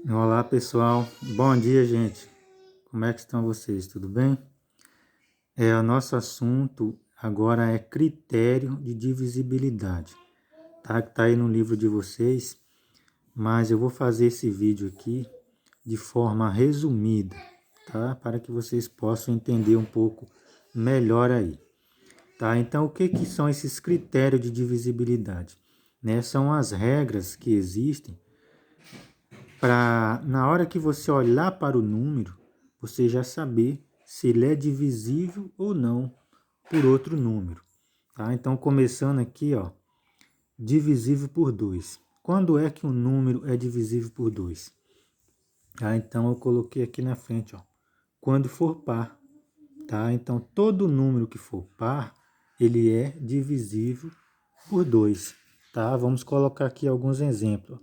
Olá pessoal, bom dia gente, como é que estão vocês, tudo bem? O nosso assunto agora é critério de divisibilidade, tá? Que tá aí no livro de vocês, mas eu vou fazer esse vídeo aqui de forma resumida, tá? Para que vocês possam entender um pouco melhor aí, tá? Então o que que são esses critérios de divisibilidade? Né? São as regras que existem para, na hora que você olhar para o número, você já saber se ele é divisível ou não por outro número. Tá? Então, começando aqui, ó, divisível por 2. Quando é que um número é divisível por 2? Tá? Então, eu coloquei aqui na frente, ó, quando for par. Tá? Então, todo número que for par, ele é divisível por 2. Tá? Vamos colocar aqui alguns exemplos.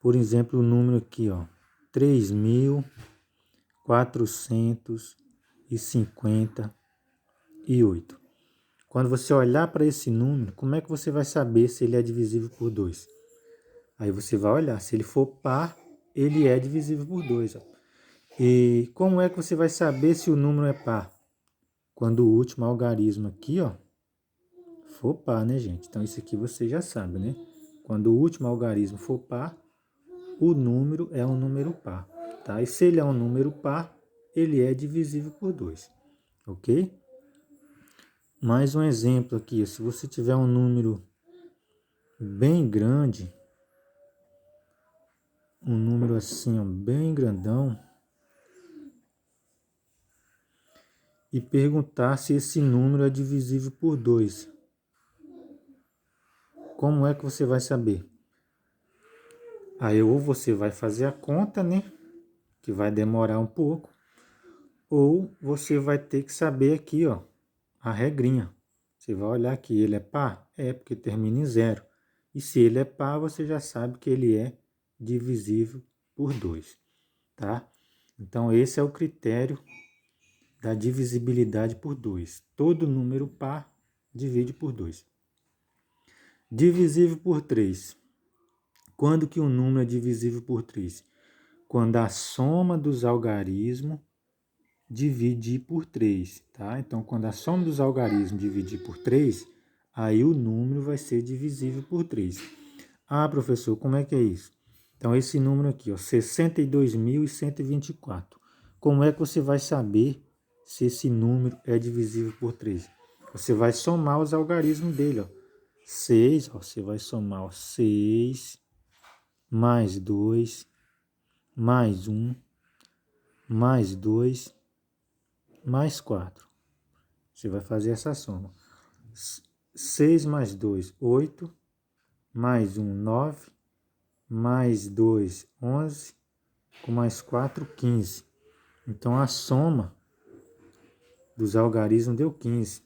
Por exemplo, o número aqui, ó, 3.458. Quando você olhar para esse número, como é que você vai saber se ele é divisível por 2? Aí você vai olhar, se ele for par, ele é divisível por 2. Ó. E como é que você vai saber se o número é par? Quando o último algarismo aqui, ó, for par, né, gente? Então isso aqui você já sabe, né? Quando o último algarismo for par, o número é um número par, tá? E se ele é um número par, ele é divisível por 2, ok? Mais um exemplo aqui, se você tiver um número bem grande, um número assim, ó, bem grandão, e perguntar se esse número é divisível por 2, como é que você vai saber? Aí ou você vai fazer a conta, né, que vai demorar um pouco, ou você vai ter que saber aqui, ó, a regrinha. Você vai olhar que ele é par? É, porque termina em zero. E se ele é par, você já sabe que ele é divisível por 2, tá? Então, esse é o critério da divisibilidade por 2. Todo número par divide por 2. Divisível por 3. Quando que um número é divisível por 3? Quando a soma dos algarismos dividir por 3, tá? Então, quando a soma dos algarismos dividir por 3, aí o número vai ser divisível por 3. Ah, professor, como é que é isso? Então, esse número aqui, ó, 62.124. Como é que você vai saber se esse número é divisível por 3? Você vai somar os algarismos dele, ó. 6, ó, você vai somar, ó, 6 mais 2 mais 1 mais 2 mais 4. Você vai fazer essa soma. 6 mais 2, 8, mais 1, 9, mais 2, 11, com mais 4, 15. Então, a soma dos algarismos deu 15.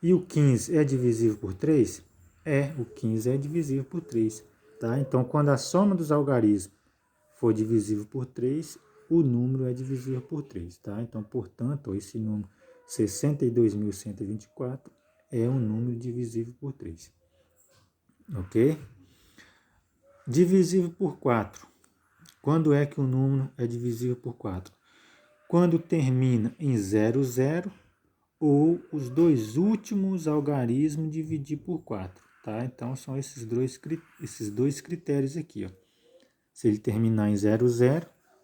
E o 15 é divisível por 3? É, o 15 é divisível por 3. Tá? Então, quando a soma dos algarismos for divisível por 3, o número é divisível por 3. Tá? Então, portanto, esse número 62.124 é um número divisível por 3. Ok? Divisível por 4. Quando é que o número é divisível por 4? Quando termina em 00 ou os dois últimos algarismos dividir por 4. Tá? Então, são esses dois critérios aqui. Ó. Se ele terminar em 00,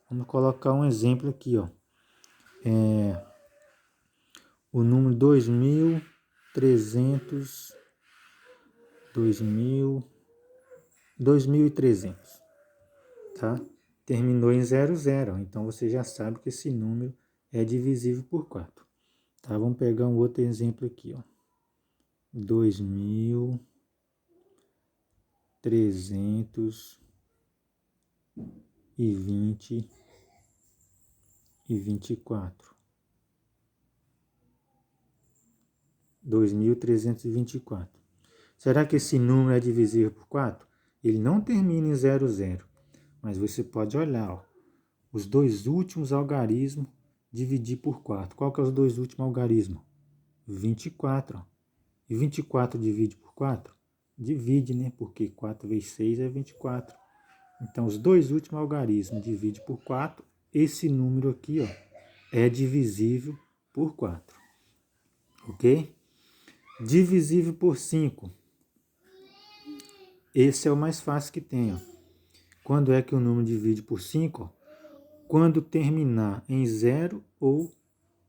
vamos colocar um exemplo aqui. Ó. O número 2.300, 2.300, tá? Terminou em 00, então você já sabe que esse número é divisível por 4. Tá? Vamos pegar um outro exemplo aqui, ó. 2.320 e 24. 2.324. Será que esse número é divisível por 4? Ele não termina em 00, mas você pode olhar, ó, os dois últimos algarismos dividir por 4. Qual que é os dois últimos algarismos? 24. Ó. E 24 divide por 4? Divide, né? Porque 4 vezes 6 é 24. Então, os dois últimos algarismos divide por 4. Esse número aqui, ó, é divisível por 4. Ok? Divisível por 5. Esse é o mais fácil que tem, ó. Quando é que o número divide por 5? Quando terminar em 0 ou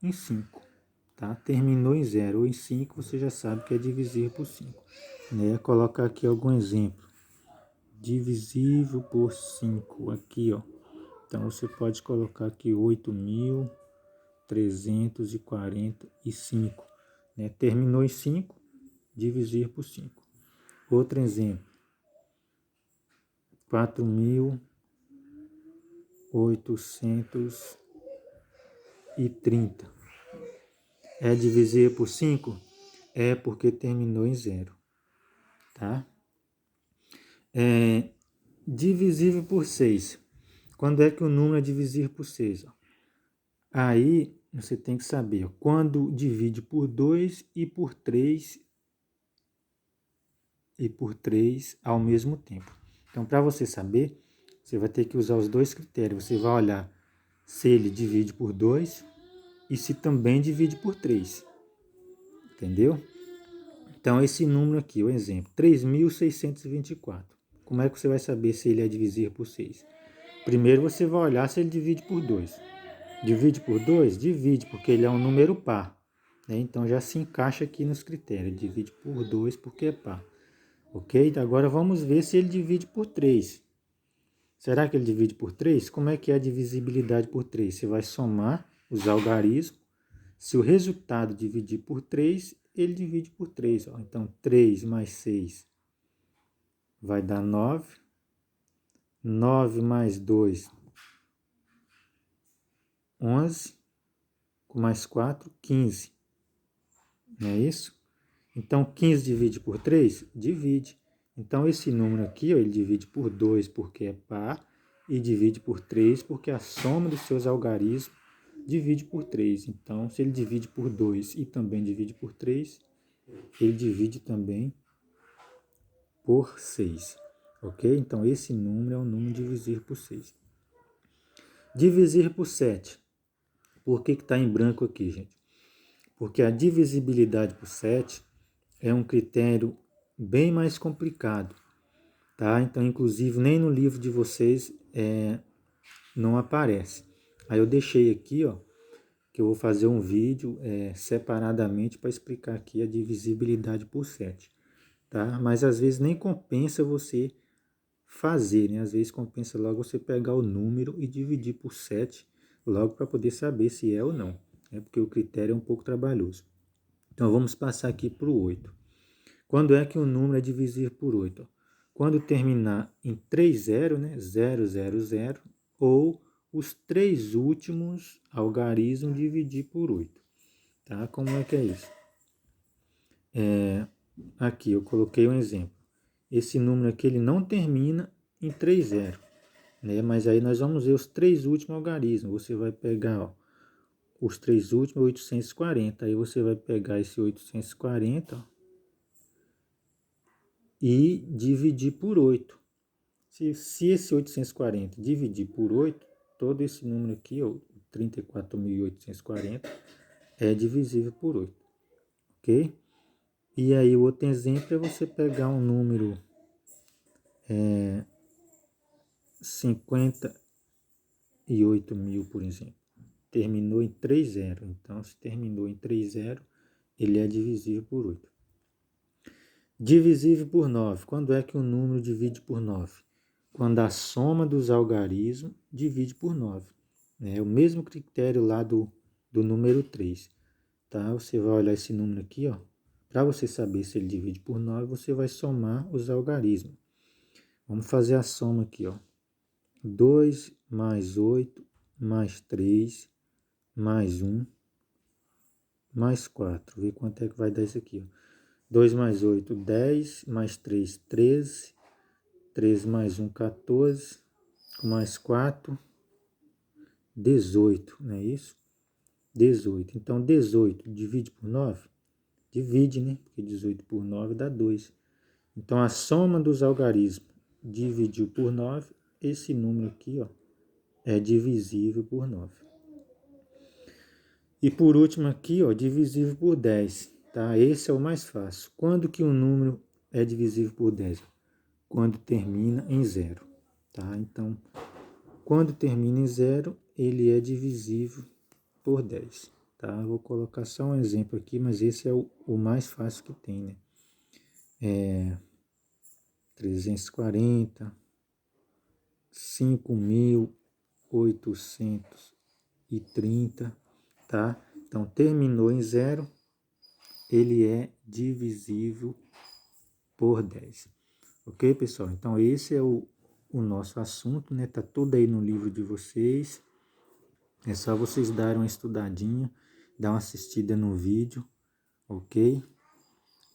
em 5. Tá? Terminou em 0 ou em 5, você já sabe que é divisível por 5. Né? Colocar aqui algum exemplo. Divisível por 5. Aqui, ó. Então, você pode colocar aqui 8.345. Né? Terminou em 5, divisir por 5. Outro exemplo. 4.830. É divisível por 5? É porque terminou em 0. Tá? Divisível por 6. Quando é que o número é divisível por 6? Aí você tem que saber quando divide por 2 e por 3 ao mesmo tempo. Então, para você saber, você vai ter que usar os dois critérios. Você vai olhar se ele divide por 2 e se também divide por 3. Entendeu? Então, esse número aqui, o exemplo, 3.624. Como é que você vai saber se ele é divisível por 6? Primeiro você vai olhar se ele divide por 2. Divide por 2? Divide, porque ele é um número par. Né? Então já se encaixa aqui nos critérios. Divide por 2 porque é par. Ok? Agora vamos ver se ele divide por 3. Será que ele divide por 3? Como é que é a divisibilidade por 3? Você vai somar os algarismos. Se o resultado dividir por 3, ele divide por 3. Ó. Então 3 mais 6 vai dar 9. 9 mais 2, 11. Com mais 4, 15. Não é isso? Então, 15 divide por 3? Divide. Então, esse número aqui, ó, ele divide por 2 porque é par e divide por 3 porque a soma dos seus algarismos divide por 3. Então, se ele divide por 2 e também divide por 3, ele divide também por 6. Ok? Então, esse número é o número divisível por 6. Divisir por 7. Por que está em branco aqui, gente? Porque a divisibilidade por 7 é um critério bem mais complicado, tá? Então, inclusive, nem no livro de vocês não aparece. Aí eu deixei aqui, ó, que eu vou fazer um vídeo separadamente para explicar aqui a divisibilidade por 7, tá? Mas às vezes nem compensa você fazer, né? Às vezes compensa logo você pegar o número e dividir por 7 logo para poder saber se é ou não, né? Porque o critério é um pouco trabalhoso. Então, vamos passar aqui para o 8. Quando é que um número é divisível por 8? Quando terminar em 30, né? 000, ou os três últimos algarismos dividir por 8. Tá? Como é que é isso? Aqui eu coloquei um exemplo. Esse número aqui ele não termina em 30, né? Mas aí nós vamos ver os três últimos algarismos. Você vai pegar, ó, os três últimos, 840. Aí você vai pegar esse 840, ó, e dividir por 8. Se esse 840 dividir por 8, todo esse número aqui, ó, 34.840, é divisível por 8. Ok? E aí o outro exemplo é você pegar um número 58.000, por exemplo. Terminou em 30. Então, se terminou em 30, ele é divisível por 8. Divisível por 9. Quando é que o número divide por 9? Quando a soma dos algarismos divide por 9. É o mesmo critério lá do número 3. Tá? Você vai olhar esse número aqui, ó. Para você saber se ele divide por 9, você vai somar os algarismos. Vamos fazer a soma aqui, ó. 2 mais 8 mais 3 mais 1 mais 4. Vê quanto é que vai dar isso aqui, ó. 2 mais 8, 10, mais 3, 13, 3 mais 1, 14, mais 4, 18, não é isso? 18. Então, 18 divide por 9? Divide, né? Porque 18 por 9 dá 2. Então, a soma dos algarismos dividiu por 9 esse número aqui, ó, é divisível por 9. E por último aqui, ó, divisível por 10, tá? Esse é o mais fácil. Quando que um número é divisível por 10? Quando termina em 0, tá? Então, quando termina em 0, ele é divisível por 10, tá? Eu vou colocar só um exemplo aqui, mas esse é o mais fácil que tem, né? 340, 5.830, tá? Então, terminou em 0, ele é divisível por 10. Ok, pessoal? Então, esse é o nosso assunto, né? Tá tudo aí no livro de vocês. É só vocês darem uma estudadinha, dar uma assistida no vídeo, ok?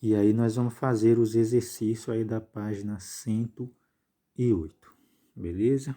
E aí nós vamos fazer os exercícios aí da página 108, beleza?